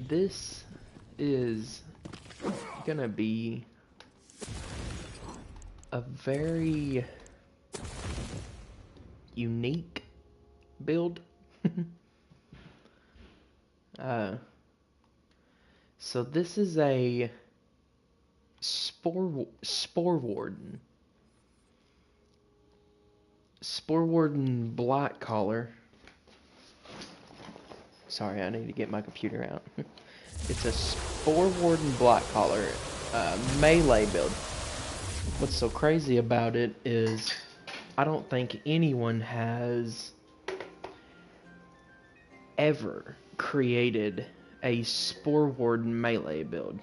This is gonna be a very unique build. So this is a Sporewarden. Sporewarden Blight collar. Sorry, I need to get my computer out. It's a Sporewarden Blight collar melee build. What's so crazy about it is I don't think anyone has ever created a Sporewarden melee build.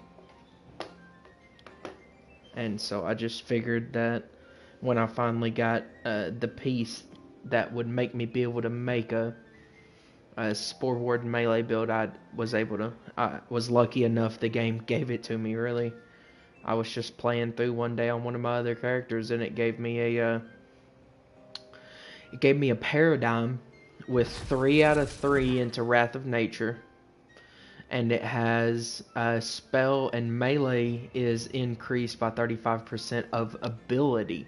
And so I just figured that when I finally got the piece that would make me be able to make a Sporewarden melee build, I was lucky enough the game gave it to me, really. I was just playing through one day on one of my other characters and it gave me a paradigm with 3 out of 3 into Wrath of Nature. And it has spell and melee is increased by 35% of ability.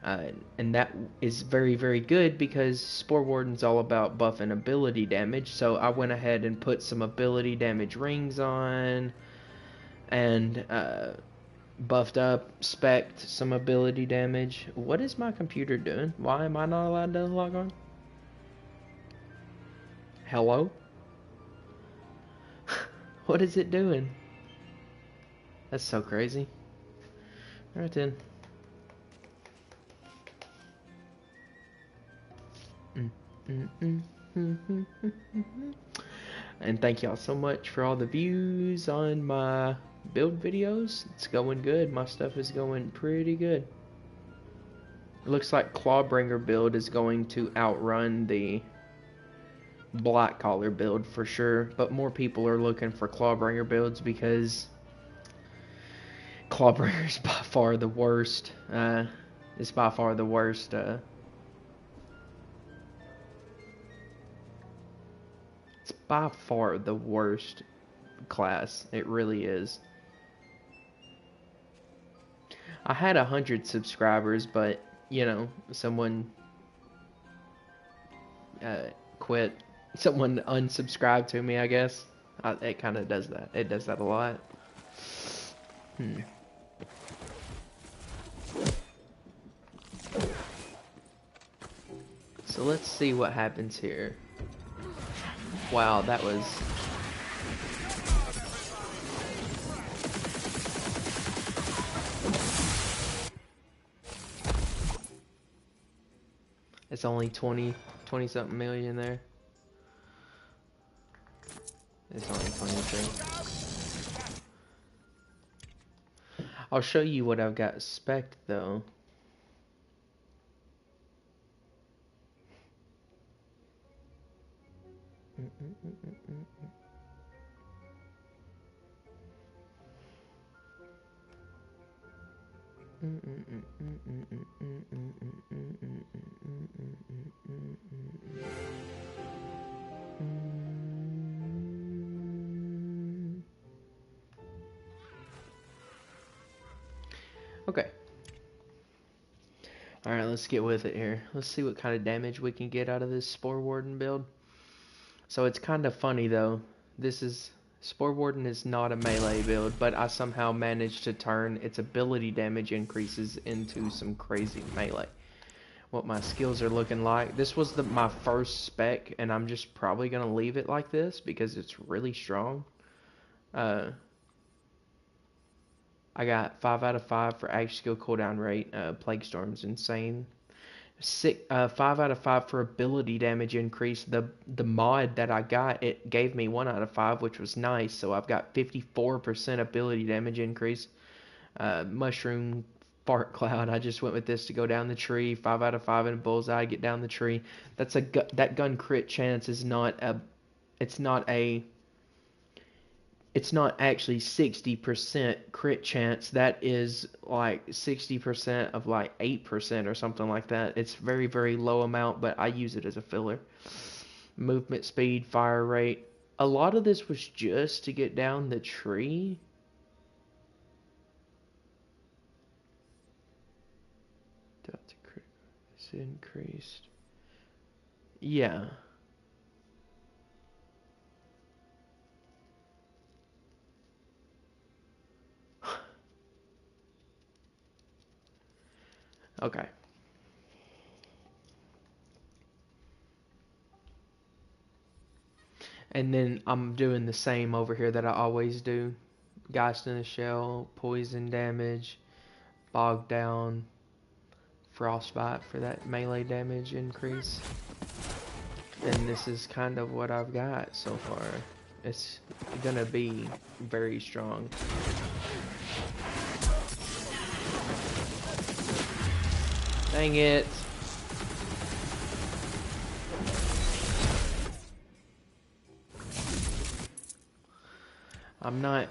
And that is very, very good because Sporewarden's all about buffing ability damage. So I went ahead and put some ability damage rings on and buffed up, spec'd some ability damage. What is my computer doing? Why am I not allowed to log on? Hello? What is it doing? That's so crazy. Alright then. And thank y'all so much for all the views on my build videos. It's going good. My stuff is going pretty good. It looks like Clawbringer build is going to outrun the Blight collar build for sure, but more people are looking for Clawbringer builds because Clawbringer is by far the worst. It's by far the worst. It's by far the worst class. It really is. I had 100 subscribers, but you know, someone quit. Someone unsubscribed to me, I guess. It kind of does that. It does that a lot. So let's see what happens here. Wow, that was... It's only 20 something million there. It's only 23. I'll show you what I've got spec'd though. Okay. Alright, let's get with it here. Let's see what kind of damage we can get out of this Sporewarden build. So it's kind of funny though. Sporewarden is not a melee build, but I somehow managed to turn its ability damage increases into some crazy melee. What my skills are looking like. This was my first spec, and I'm just probably going to leave it like this because it's really strong. I got 5 out of 5 for axe skill cooldown rate. Plague Storm's insane. 5 out of 5 for ability damage increase. The mod that I got, it gave me 1 out of 5, which was nice. So I've got 54% ability damage increase. Mushroom fart cloud. I just went with this to go down the tree. 5 out of 5 in a bullseye. Get down the tree. That gun crit chance is not a. It's not actually 60% crit chance. That is like 60% of like 8% or something like that. It's very, very low amount, but I use it as a filler. Movement speed, fire rate, A lot of this was just to get down the tree. Delta crit is increased. Yeah. Okay. And then I'm doing the same over here that I always do. Geist in the Shell, poison damage, bog down, frostbite for that melee damage increase. And this is kind of what I've got so far. It's gonna be very strong. Dang it. I'm not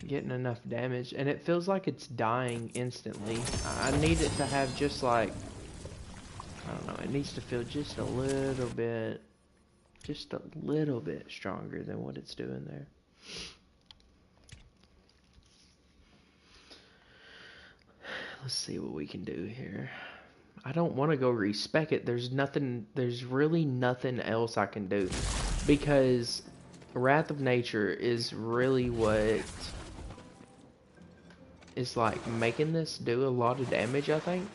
getting enough damage, and it feels like it's dying instantly. I need it to have just like, I don't know, it needs to feel just a little bit stronger than what it's doing there. Let's see what we can do here. I don't want to go respec it. There's really nothing else I can do, because Wrath of Nature is really what is like making this do a lot of damage, I think.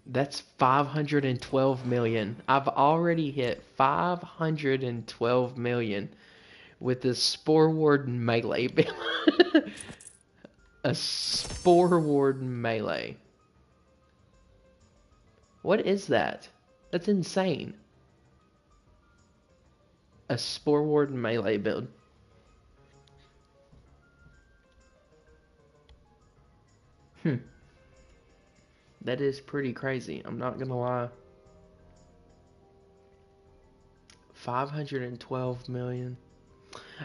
That's 512 million. I've already hit 512 million with the Sporewarden melee build. A Sporewarden melee. What is that? That's insane. A Sporewarden melee build. That is pretty crazy. I'm not gonna lie. 512 million.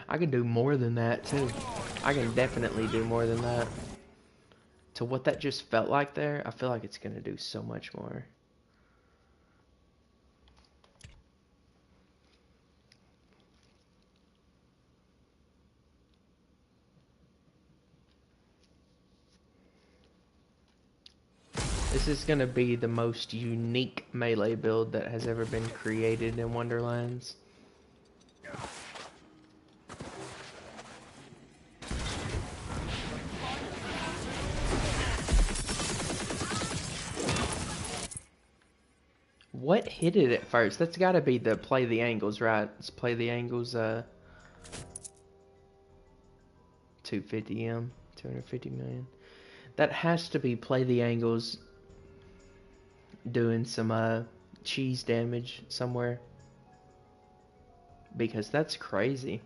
I can do more than that too. I can definitely do more than that. To what that just felt like there, I feel like it's gonna do so much more. This is gonna be the most unique melee build that has ever been created in Wonderlands. What hit it at first? That's gotta be the play the angles, right? Let's play the angles, 250M, 250 million. That has to be play the angles doing some cheese damage somewhere, because that's crazy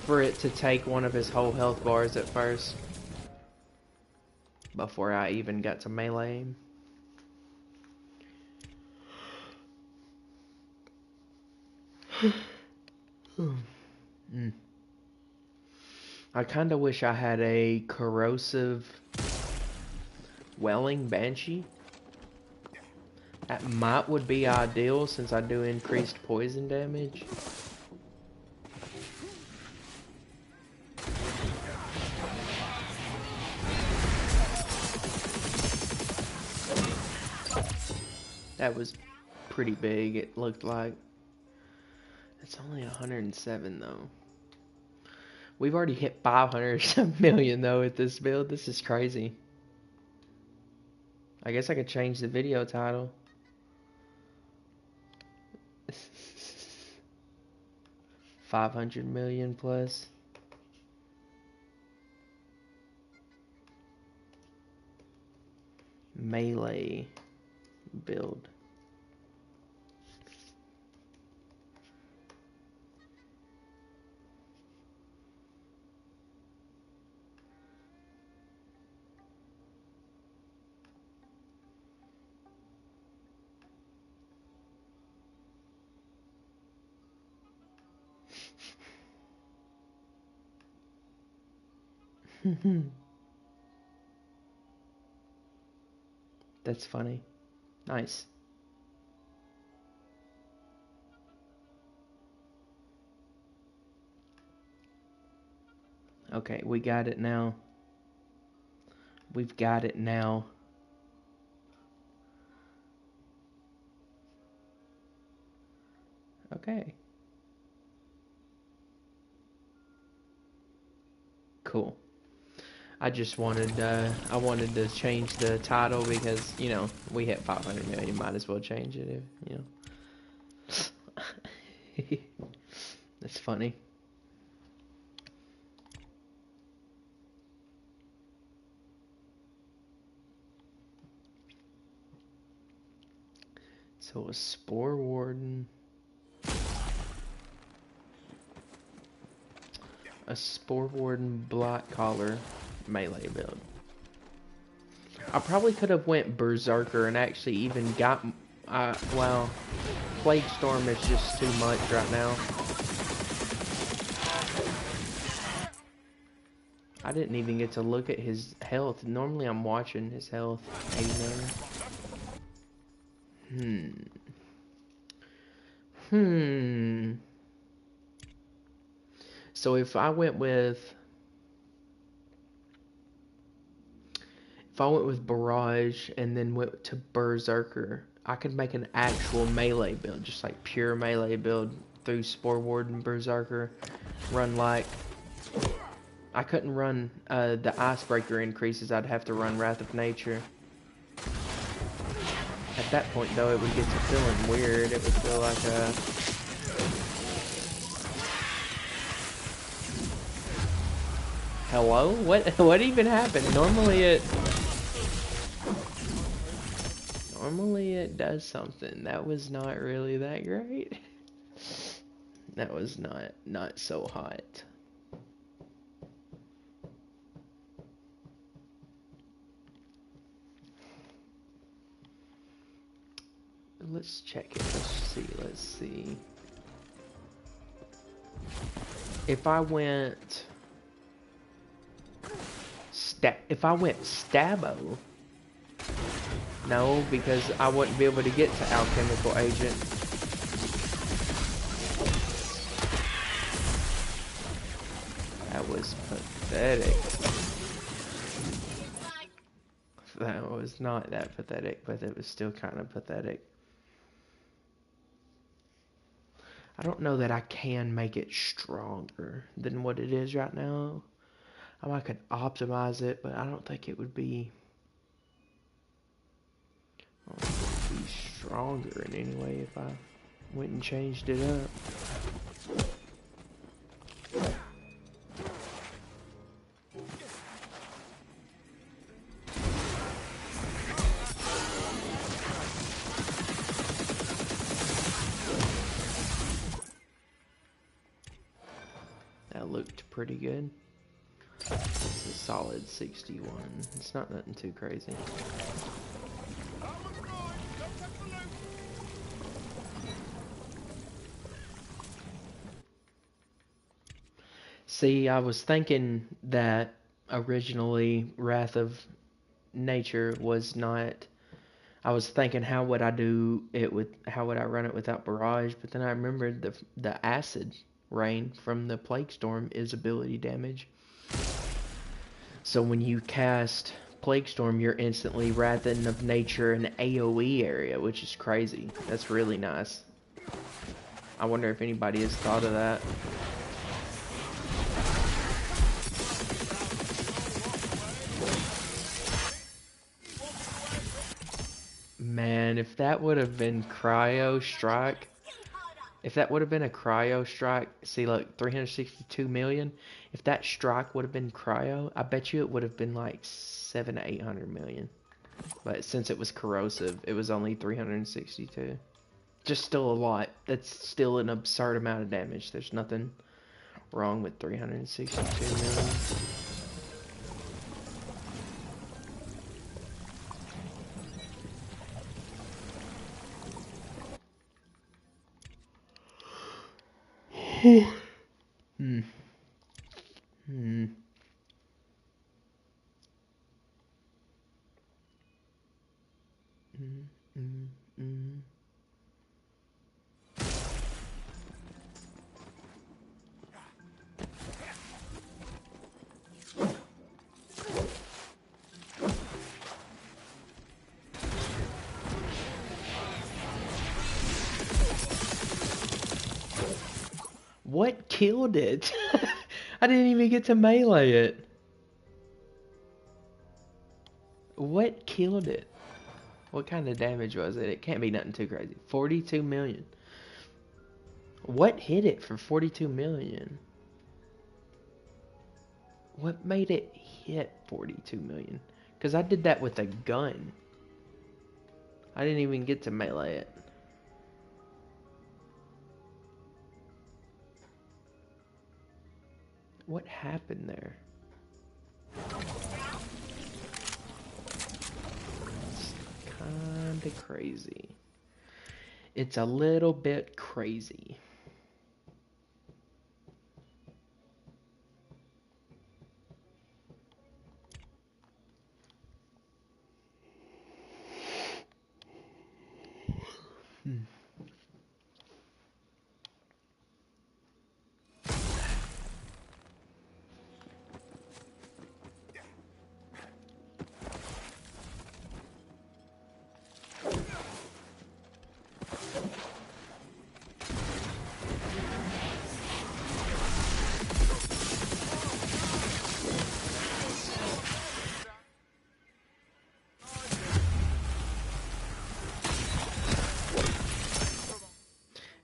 for it to take one of his whole health bars at first before I even got to melee him. I kind of wish I had a corrosive welling banshee. That might would be ideal since I do increased poison damage. That was pretty big, it looked like. It's only 107 though. We've already hit 500 million though with this build. This is crazy. I guess I could change the video title. $500 million plus. Melee build. That's funny. Nice. Okay, we got it now. We've got it now. Okay. Cool. I just wanted, I wanted to change the title because, you know, we hit 500 million. Might as well change it, if, you know. That's funny. So it was Sporewarden. A Sporewarden Blight collar melee build. I probably could have went Berserker and actually even got... well, Plague Storm is just too much right now. I didn't even get to look at his health. Normally I'm watching his health. 89. So if I went with Barrage and then went to Berserker, I could make an actual melee build, just like pure melee build through Sporewarden Berserker. Run like... I couldn't run the Icebreaker increases, I'd have to run Wrath of Nature. At that point though, it would get to feeling weird. It would feel like a... Hello? What even happened? Normally it does something. That was not really that great. That was not so hot. Let's check it. Let's see. If I went Stabo, no, because I wouldn't be able to get to Alchemical Agent. That was pathetic. That was not that pathetic, but it was still kind of pathetic. I don't know that I can make it stronger than what it is right now. I could optimize it, but I don't think it would be... stronger in any way if I went and changed it up. That looked pretty good. It's a solid 61. It's not nothing too crazy. See, I was thinking that originally Wrath of Nature was not... I was thinking how would I do it with... how would I run it without Barrage, but then I remembered the Acid Rain from the Plague Storm is ability damage. So when you cast Plague Storm, you're instantly Wrathing of Nature in the AoE area, which is crazy. That's really nice. I wonder if anybody has thought of that. Man, if that would have been Cryo Strike, if that would have been a Cryo Strike, see, look, 362 million. If that strike would have been Cryo, I bet you it would have been like 700 to 800 million. But since it was corrosive, it was only 362. Just still a lot. That's still an absurd amount of damage. There's nothing wrong with 362 million. What killed it? I didn't even get to melee it. What killed it? What kind of damage was it? It can't be nothing too crazy. 42 million. What hit it for 42 million? What made it hit 42 million? Because I did that with a gun. I didn't even get to melee it. What happened there? It's kinda crazy. It's a little bit crazy.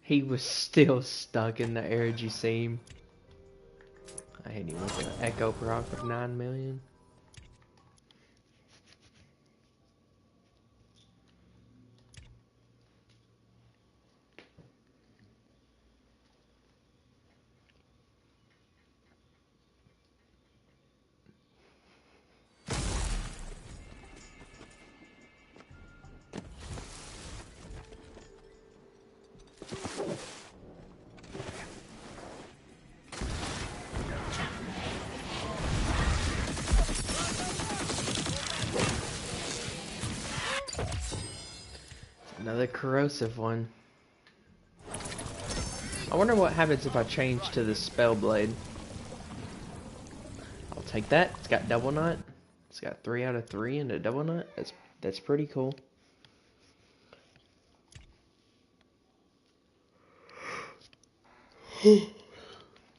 He was still stuck in the air. Did you see him? I hate him with an Echo Proc of 9 million. Another corrosive one. I wonder what happens if I change to the spell blade. I'll take that. It's got double nut. It's got 3 out of 3 and a double nut. That's pretty cool.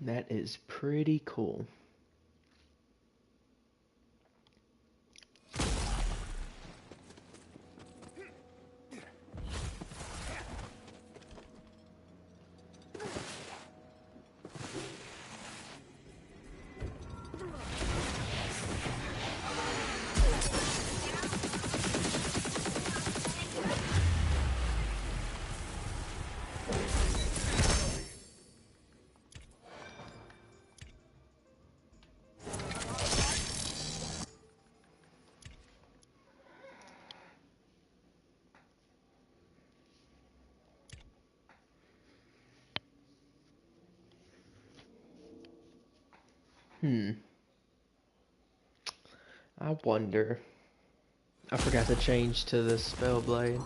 That is pretty cool. I wonder. I forgot to change to the spell blade.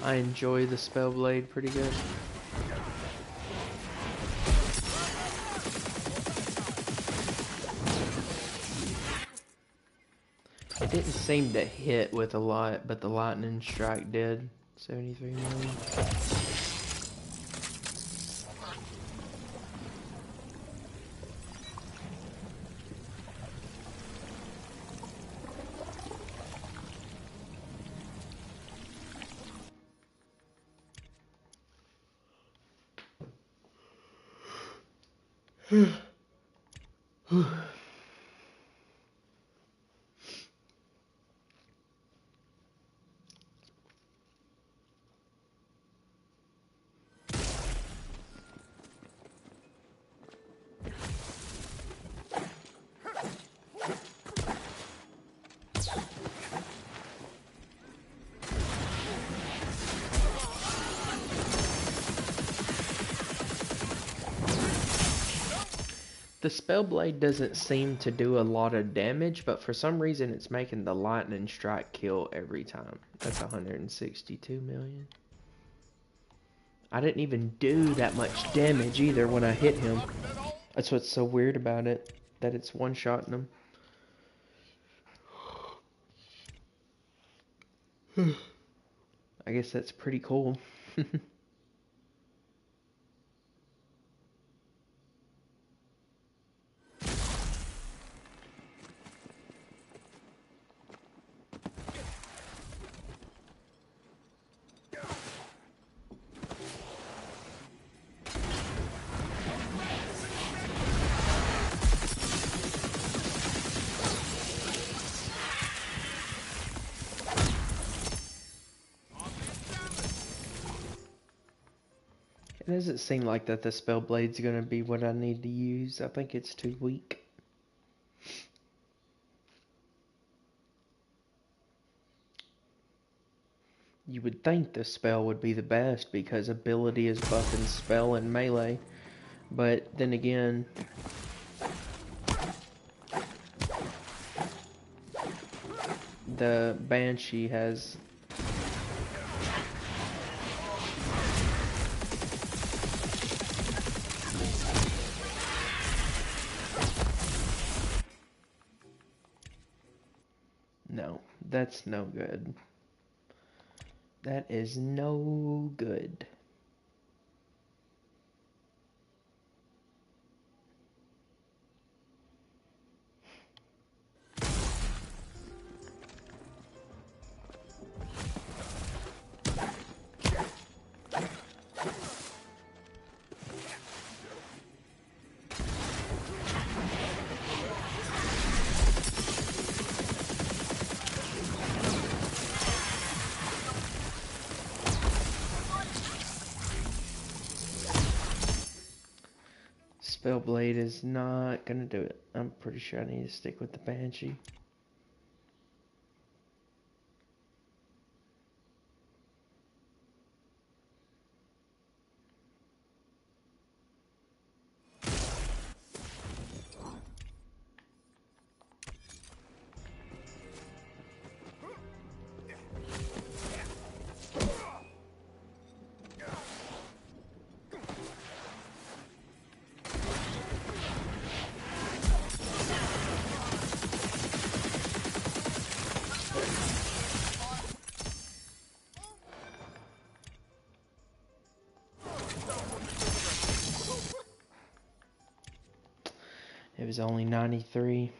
I enjoy the spell blade pretty good. It didn't seem to hit with a lot, but the lightning strike did. 73 million. The spell blade doesn't seem to do a lot of damage, but for some reason it's making the lightning strike kill every time. That's 162 million. I didn't even do that much damage either when I hit him. That's what's so weird about it, that it's one-shotting him. I guess that's pretty cool. It doesn't seem like that the spell blade's gonna be what I need to use. I think it's too weak. You would think the spell would be the best because ability is buffing spell and melee. But then again, the Banshee has... No, that's no good. That is no good. Spellblade is not gonna do it. I'm pretty sure I need to stick with the Banshee. It was only 93.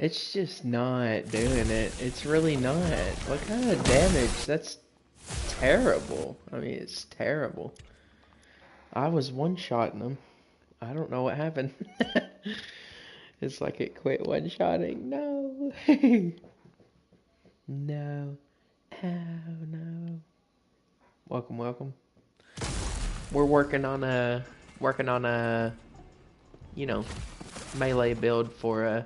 It's just not doing it. It's really not. What kind of damage? That's terrible. I mean, it's terrible. I was one-shotting them. I don't know what happened. It's like it quit one-shotting. No. No. Oh, no. Welcome, welcome. We're working on a, you know, melee build for a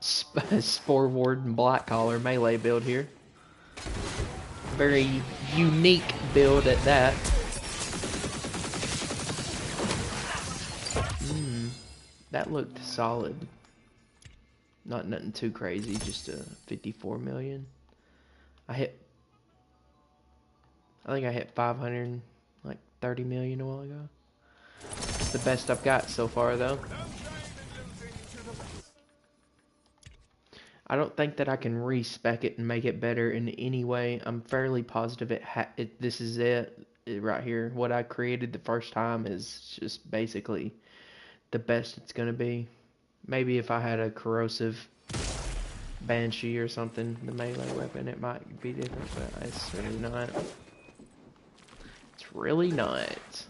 Sporewarden Blight Collar melee build here. Very unique build at that. That looked solid. Not nothing too crazy, just a 54 million. I think I hit 530 million a while ago. It's the best I've got so far, though. I don't think that I can respec it and make it better in any way. I'm fairly positive this is it right here. What I created the first time is just basically the best it's gonna be. Maybe if I had a corrosive banshee or something, the melee weapon, it might be different, but it's really not. It's really not.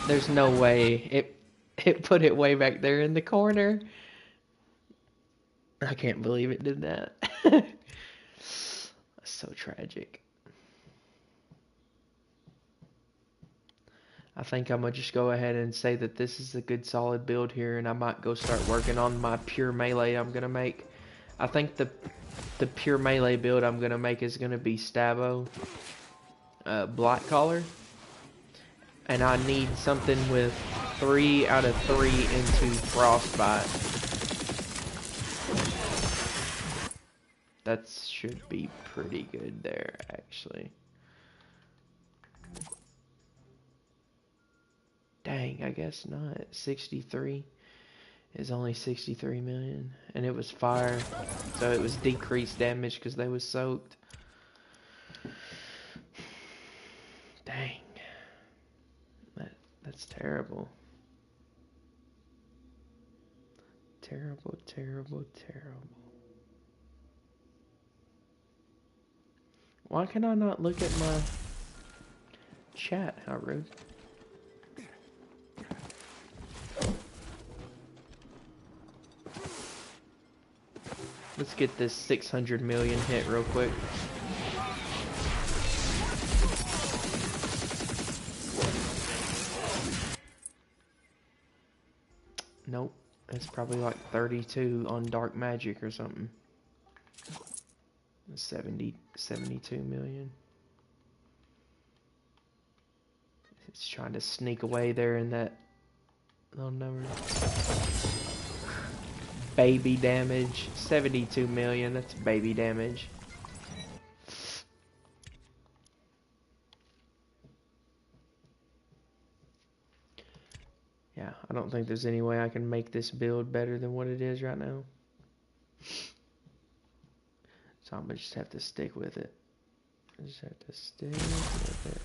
There's no way it put it way back there in the corner. I can't believe it did that. That's so tragic. I think I'm gonna just go ahead and say that this is a good solid build here, and I might go start working on my pure melee I'm gonna make. I think the pure melee build I'm gonna make is gonna be Stabo, Blight collar, and I need something with 3 out of 3 into frostbite. That should be pretty good there, actually. Dang, I guess not. 63 is only 63 million, and it was fire, so it was decreased damage because they was soaked. Dang, that's terrible. Terrible, terrible, terrible. Why can I not look at my chat? How rude. Let's get this 600 million hit real quick. Nope. It's probably like 32 on dark magic or something. 72 million. It's trying to sneak away there in that little number. Baby damage. 72 million. That's baby damage. Yeah, I don't think there's any way I can make this build better than what it is right now. So I'm gonna just have to stick with it. I just have to stick with it.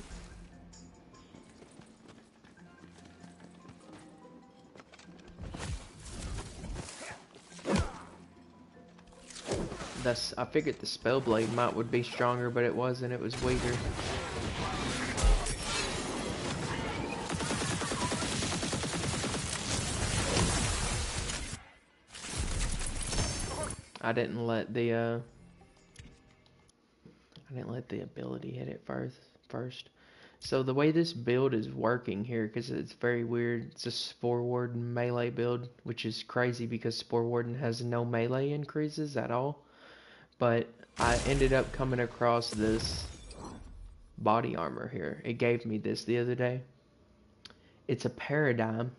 I figured the Spellblade would be stronger, but it wasn't. It was weaker. I didn't let the ability hit it first. So the way this build is working here, because it's very weird, it's a Sporewarden melee build, which is crazy because Sporewarden has no melee increases at all. But I ended up coming across this body armor here. It gave me this the other day. It's a paradigm.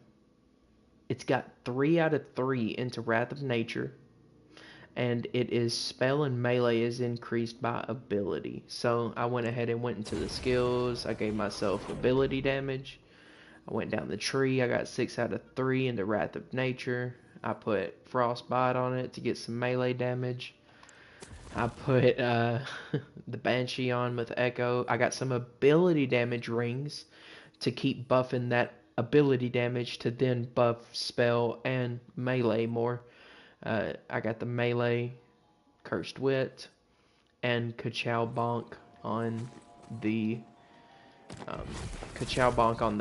It's got 3 out of 3 into Wrath of Nature. And it is spell and melee is increased by ability. So I went ahead and went into the skills. I gave myself ability damage. I went down the tree. I got 6 out of 3 into Wrath of Nature. I put Frostbite on it to get some melee damage. I put the Banshee on with Echo. I got some ability damage rings to keep buffing that ability damage to then buff spell and melee more. I got the melee Cursed Wit and Ka-Chow Bonk on the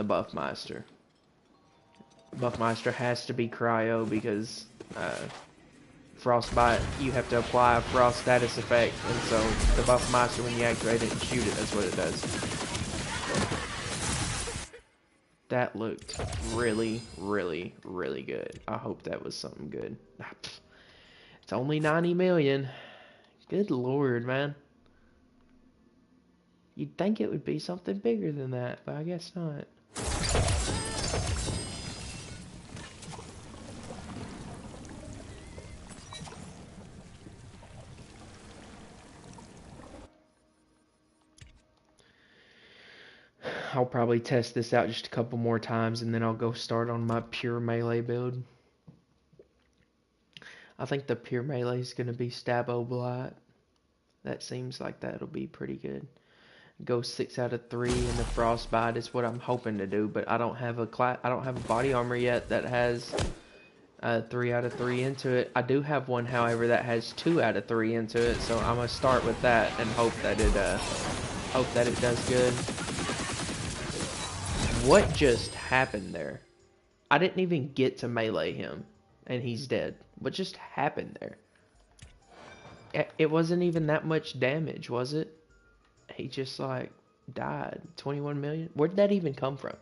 Buffmeister. Buffmeister has to be cryo because Frostbite, you have to apply a frost status effect, and so the Buffmeister, when you activate it and shoot it, that's what it does. That looked really, really, really good. I hope that was something good. It's only 90 million. Good lord, man. You'd think it would be something bigger than that, but I guess not. I'll probably test this out just a couple more times and then I'll go start on my pure melee build. I think the pure melee is going to be Stabo Blight. That seems like that'll be pretty good. Go 6 out of 3 and the frostbite is what I'm hoping to do, but I don't have a body armor yet that has 3 out of 3 into it. I do have one, however, that has 2 out of 3 into it, so I'm gonna start with that and hope that it does good. What just happened there? I didn't even get to melee him, and he's dead. What just happened there? It wasn't even that much damage, was it? He just, like, died. 21 million? Where did that even come from?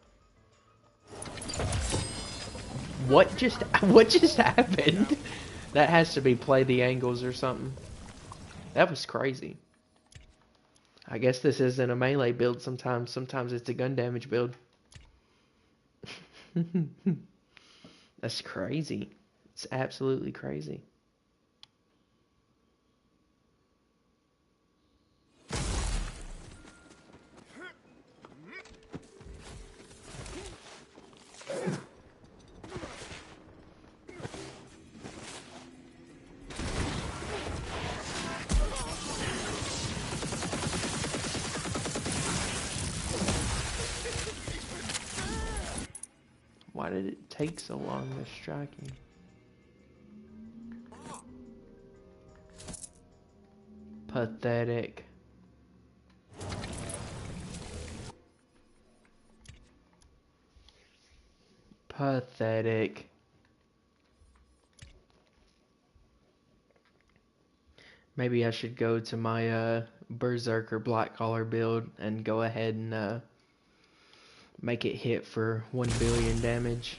What just happened? That has to be play the angles or something. That was crazy. I guess this isn't a melee build sometimes. Sometimes it's a gun damage build. That's crazy. It's absolutely crazy. Why did it take so long to strike him? Pathetic. Pathetic. Maybe I should go to my Berserker Black Collar build and go ahead and make it hit for 1 billion damage.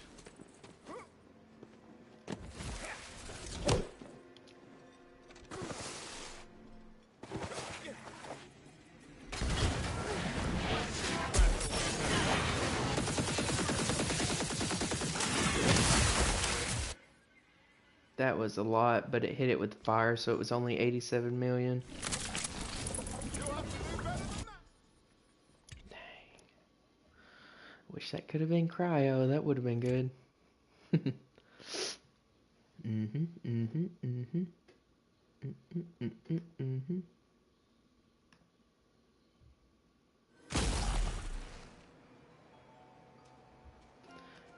That was a lot, but it hit it with fire, so it was only 87 million. Dang. Wish that could have been cryo. That would have been good.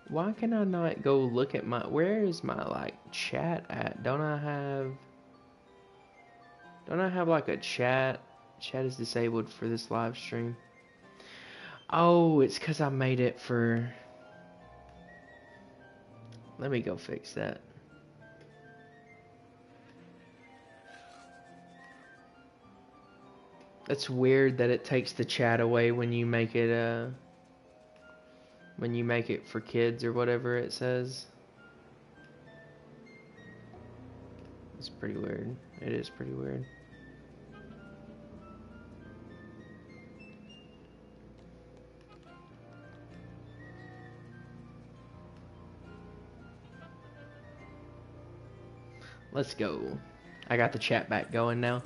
Why can I not go look at my... Where is my, like, chat at? Don't I have, like, a chat? Chat is disabled for this live stream. Oh, it's because I made it for... Let me go fix that. That's weird that it takes the chat away when you make it, when you make it for kids or whatever it says. It's pretty weird. It is pretty weird. Let's go. I got the chat back going now.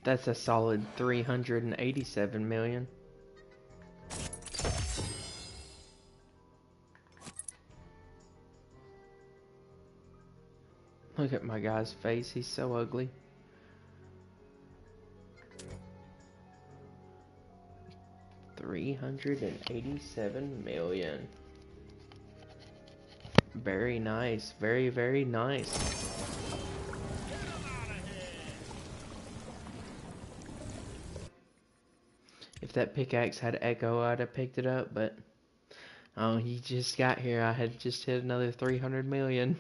That's a solid 387 million. Look at my guy's face, he's so ugly. $387 million. Very nice, very, very nice. If that pickaxe had echo, I'd have picked it up, but oh, he just got here. I had just hit another 300 million.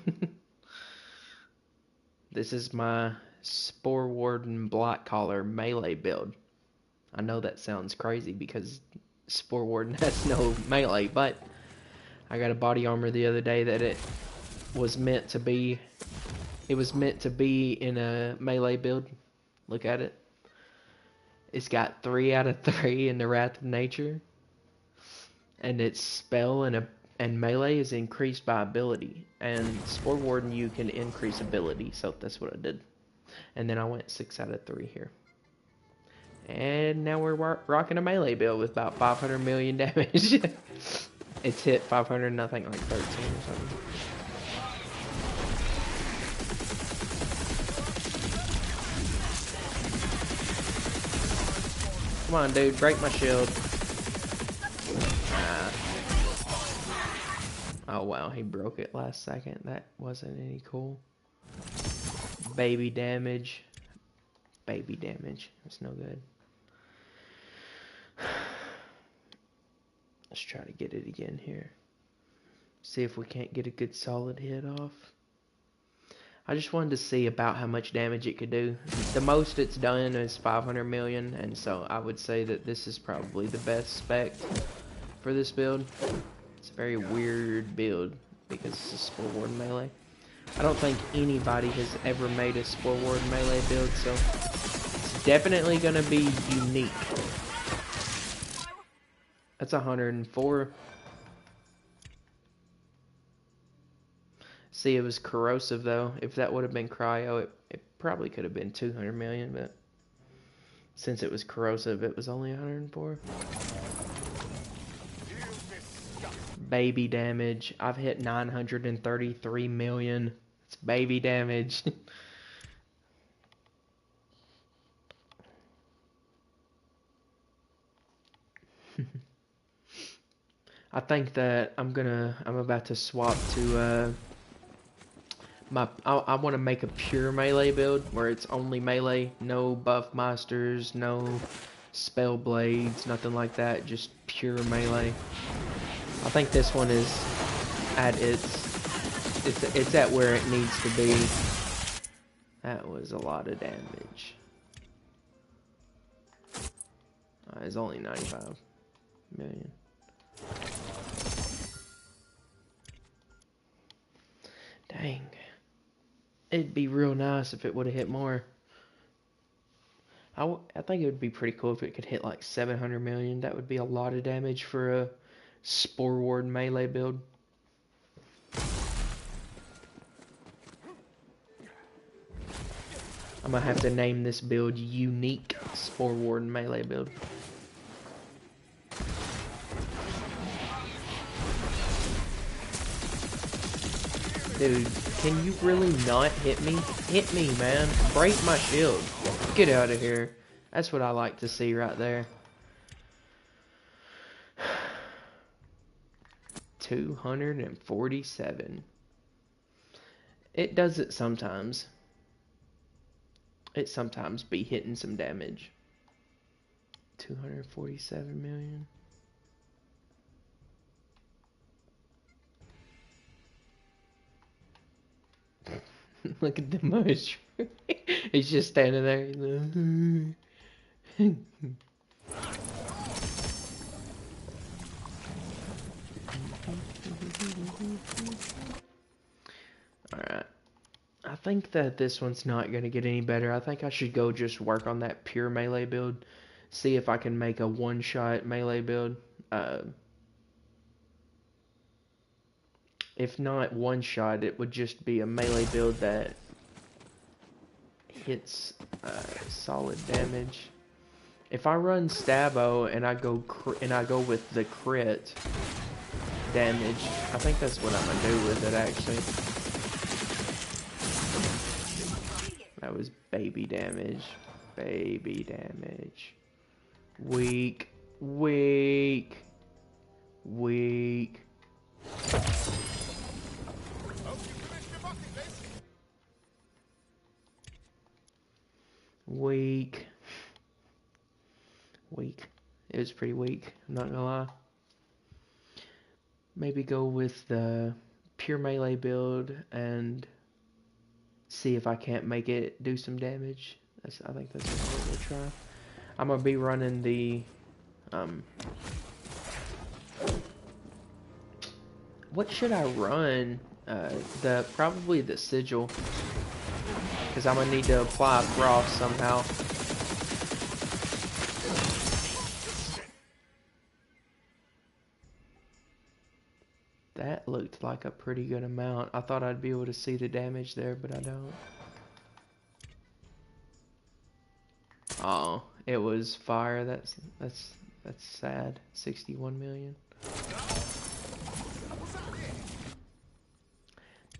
This is my Sporewarden Blight collar melee build. I know that sounds crazy because Sporewarden has no melee, but I got a body armor the other day that it was meant to be. It was meant to be in a melee build. Look at it. It's got 3 out of 3 in the Wrath of Nature, and its spell and melee is increased by ability. And Sporewarden, you can increase ability, so that's what I did. And then I went 6 out of 3 here. And now we're rocking a melee build with about 500 million damage. It's hit 500 and I think like 13 or something. Come on, dude, break my shield. Oh wow, he broke it last second. That wasn't any cool. Baby damage. Baby damage. That's no good. Let's try to get it again here. See if we can't get a good solid hit off. I just wanted to see about how much damage it could do. The most it's done is 500 million, and so I would say that this is probably the best spec for this build. It's a very weird build because it's a Sporewarden melee. I don't think anybody has ever made a Sporewarden melee build, so it's definitely going to be unique. That's 104. See, it was corrosive though. If that would have been cryo, it probably could have been 200 million, but since it was corrosive, it was only 104. Baby damage. I've hit 933 million. It's baby damage. I think that I'm about to swap to I want to make a pure melee build where it's only melee, no buff masters, no spell blades, nothing like that, just pure melee. I think this one is at it's at where it needs to be. That was a lot of damage. It's only 95 million. Dang. It'd be real nice if it would have hit more. I think it would be pretty cool if it could hit like 700 million. That would be a lot of damage for a Sporewarden melee build. I'm gonna have to name this build Unique Sporewarden melee build. Dude, can you really not hit me? Hit me, man. Break my shield. Get out of here. That's what I like to see right there. 247. It does it sometimes. It sometimes be hitting some damage. 247 million. Look at the mushroom. He's just standing there. Alright. I think that this one's not going to get any better. I think I should go just work on that pure melee build. See if I can make a one-shot melee build. If not one-shot, it would just be a melee build that hits solid damage. If I run Stabo and I go with the crit damage, I think that's what I'm gonna do with it actually. That was baby damage. Baby damage. Weak. Weak. Weak. Weak. Weak. It was pretty weak, I'm not gonna lie. Maybe go with the pure melee build and see if I can't make it do some damage. I think that's what we'll try. I'm gonna be running the what should I run? Probably the sigil, because I'm gonna need to apply frost somehow. That looked like a pretty good amount. I thought I'd be able to see the damage there, but I don't. Oh, it was fire. That's sad. 61 million.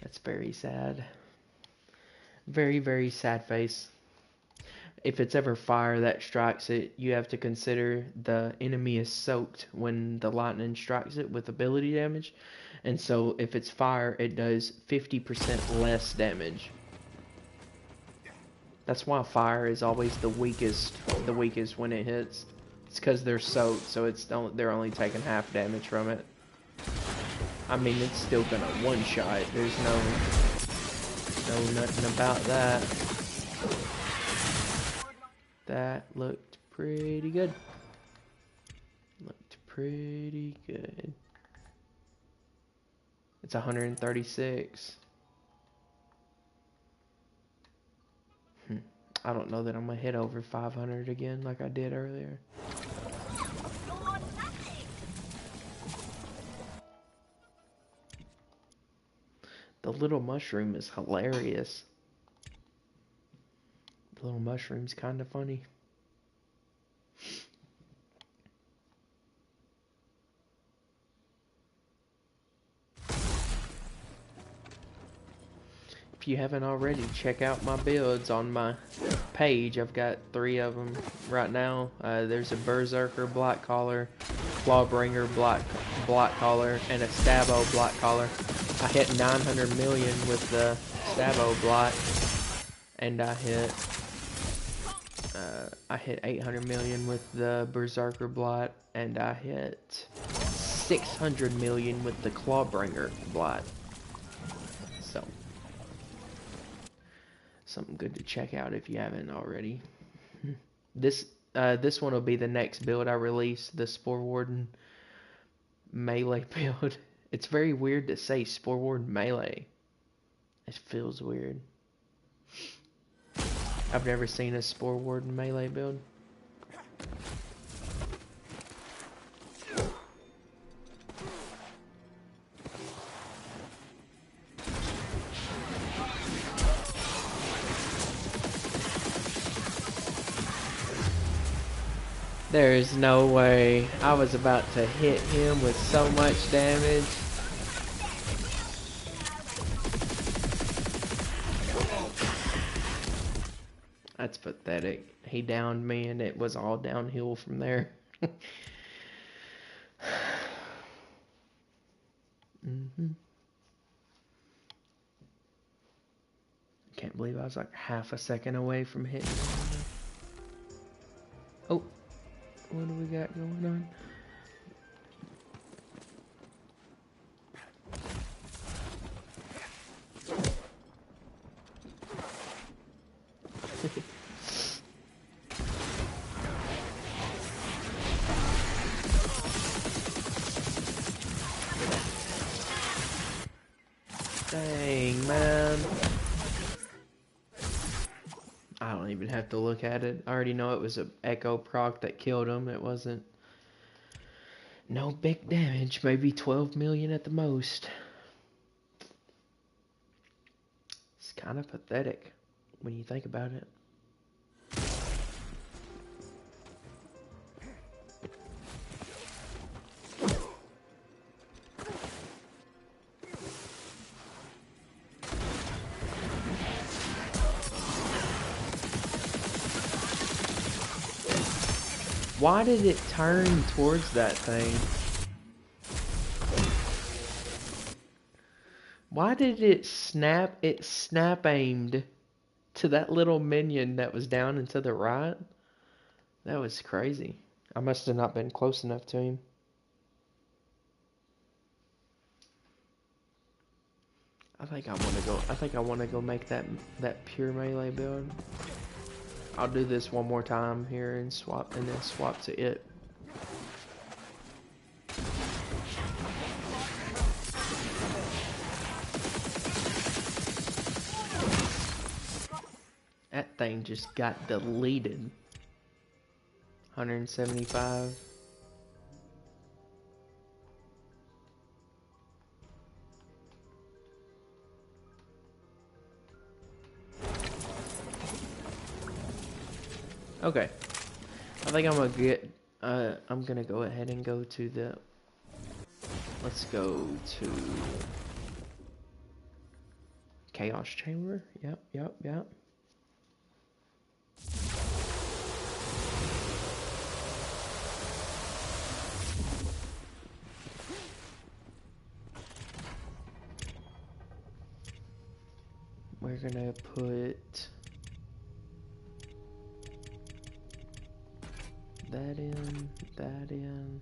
That's very sad. Very, very sad face. If it's ever fire that strikes it, you have to consider the enemy is soaked when the lightning strikes it with ability damage. And so if it's fire, it does 50% less damage. That's why fire is always the weakest when it hits. It's because they're soaked, so they're only taking half damage from it. I mean, it's still gonna one-shot. There's no nothing about that. That looked pretty good. Looked pretty good. It's 136. I don't know that I'm gonna hit over 500 again like I did earlier. The little mushroom is hilarious. The little mushroom's kind of funny. If you haven't already, check out my builds on my page. I've got 3 of them right now. There's a Berserker Blight Collar, Clawbringer Blight Collar, and a Stabo Blight Collar. I hit 900 million with the Stabo Blight, and I hit 800 million with the Berserker Blight, and I hit 600 million with the Clawbringer Blight. So, something good to check out if you haven't already. This one will be the next build I release, the Sporewarden melee build. It's very weird to say Sporewarden melee. It feels weird. I've never seen a Sporewarden melee build. There is no way. I was about to hit him with so much damage. That's pathetic. He downed me and it was all downhill from there. Can't believe I was like half a second away from hitting him. Oh, what do we got going on? Dang, man. I don't even have to look at it. I already know it was an echo proc that killed him. It wasn't no big damage. Maybe 12 million at the most. It's kind of pathetic. when you think about it. Why did it turn towards that thing? Why did it snap? It snap aimed to that little minion that was down and to the right. That was crazy. I must have not been close enough to him. I think I want to go make that pure melee build. I'll do this one more time here and then swap to it. That thing just got deleted. 175. Okay. I think I'm gonna go ahead and go to the, let's go to Chaos Chamber. Yep. We're gonna put that in, that in.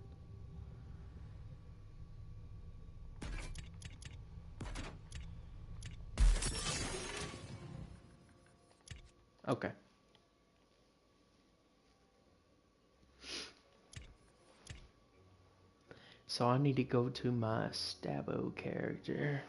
Okay. So I need to go to my Stabo character.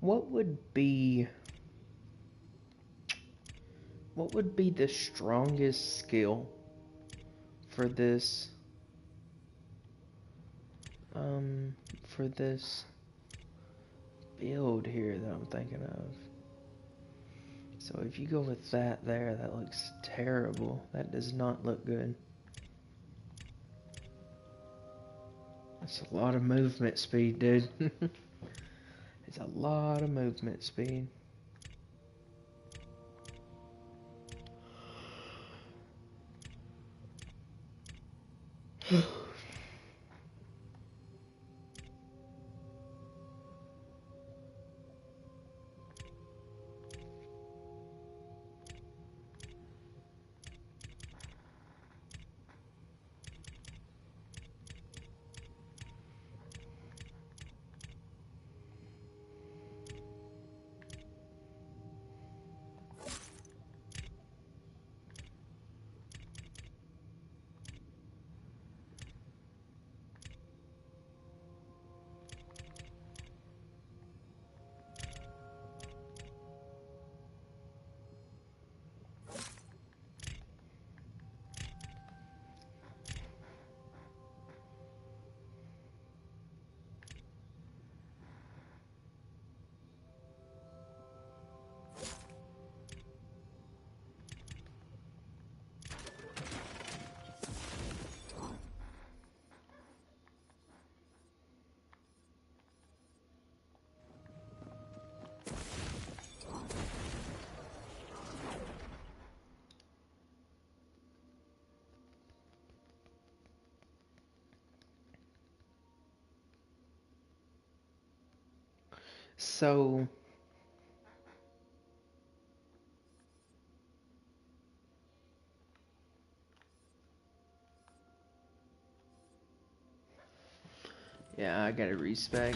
What would be the strongest skill for this build here that I'm thinking of? So if you go with that there, that looks terrible. That does not look good. That's a lot of movement speed, dude. It's a lot of movement speed. So yeah, I gotta respec.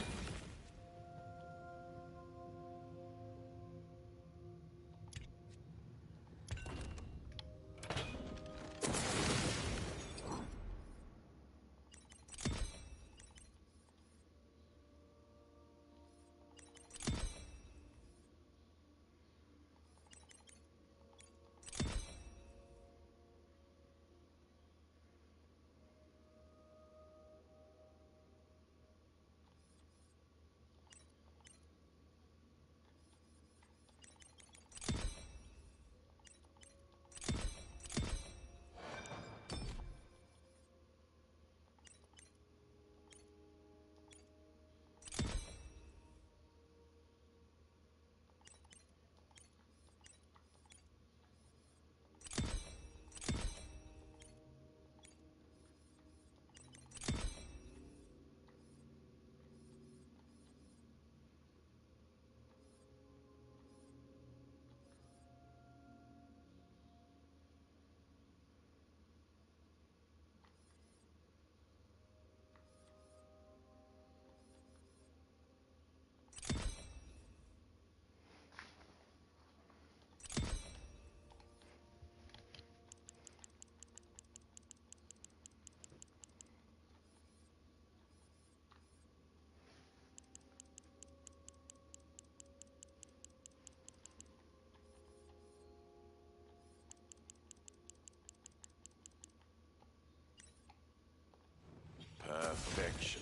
Perfection.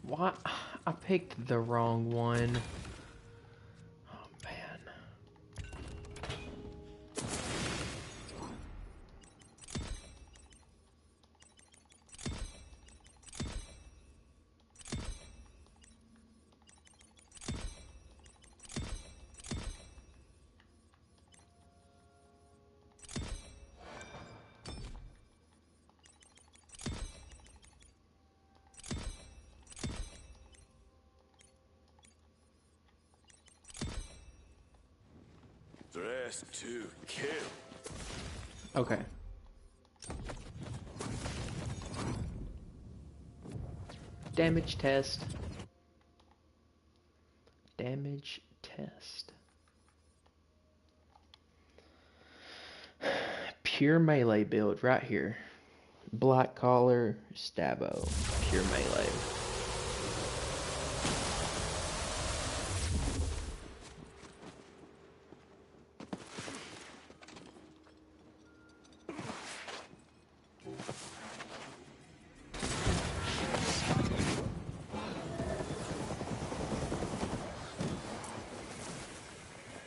Why? I picked the wrong one. Oh man. Dress to kill. Okay. Damage test. damage test. Pure melee build right here. Black collar, Stabo, pure melee.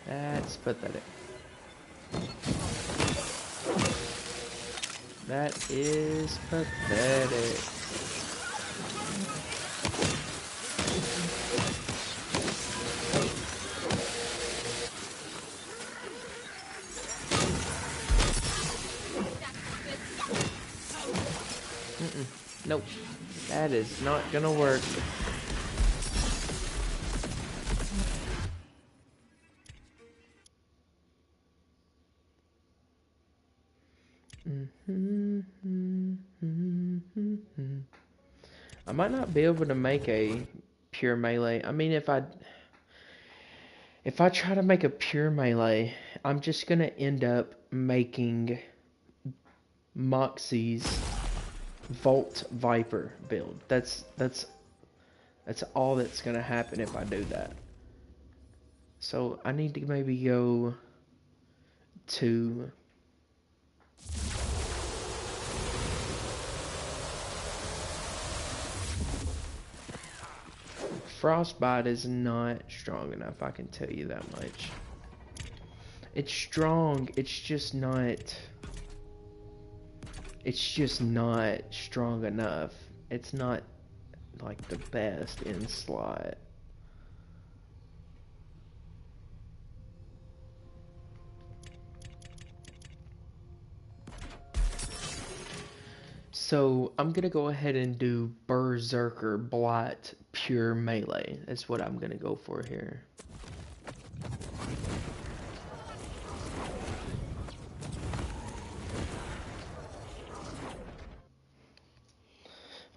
That's pathetic. That is pathetic. Nope. That is not gonna work. I might not be able to make a pure melee. I mean, if I try to make a pure melee, I'm just gonna end up making Moxie's Volt Viper build. That's all that's gonna happen if I do that. So I need to maybe go to Frostbite is not strong enough, I can tell you that much. It's strong, it's just not strong enough. It's not like the best in slot. So I'm gonna go ahead and do Berserker Blight pure melee. That's what I'm gonna go for here.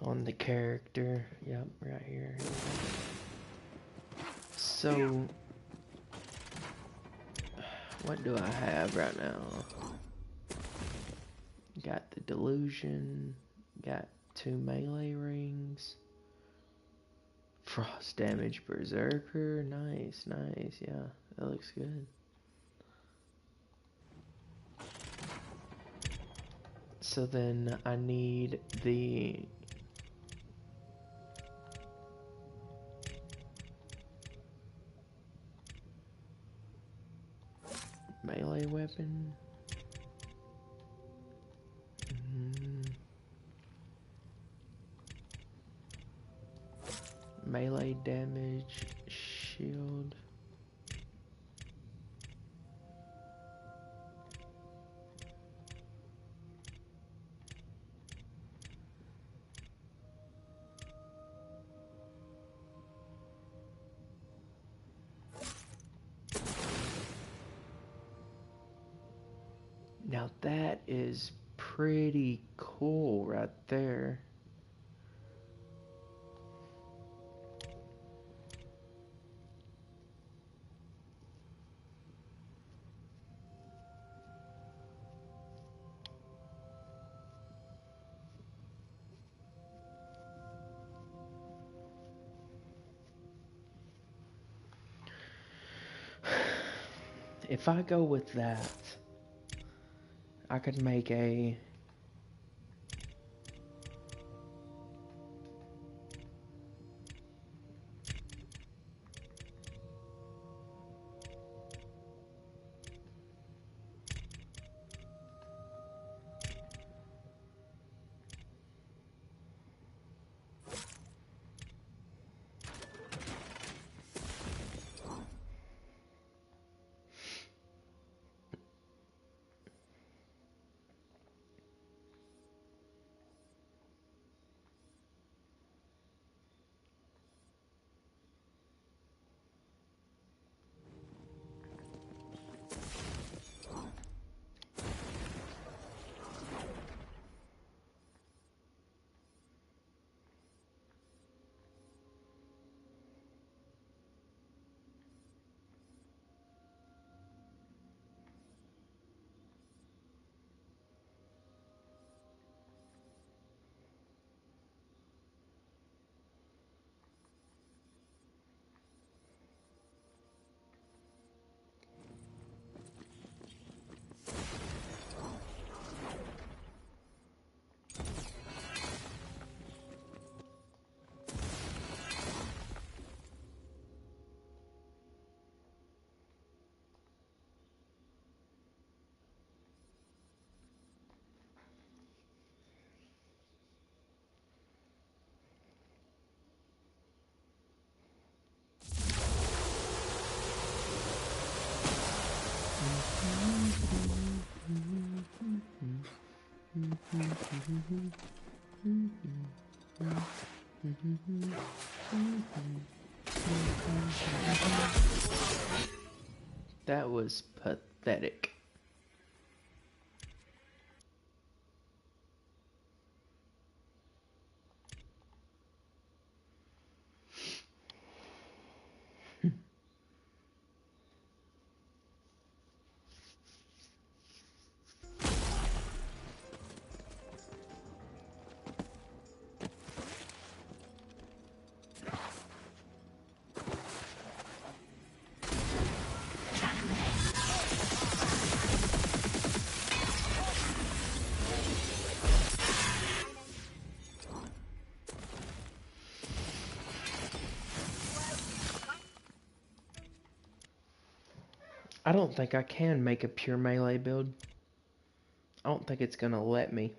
On the character, yep, right here. So, what do I have right now? Got the Delusion, got 2 melee rings, Frost damage Berserker, nice, yeah, that looks good. So then I need the melee weapon. Melee damage shield. Now that is pretty cool right there. If I go with that, I could make a That was pathetic. I don't think I can make a pure melee build. I don't think it's gonna let me.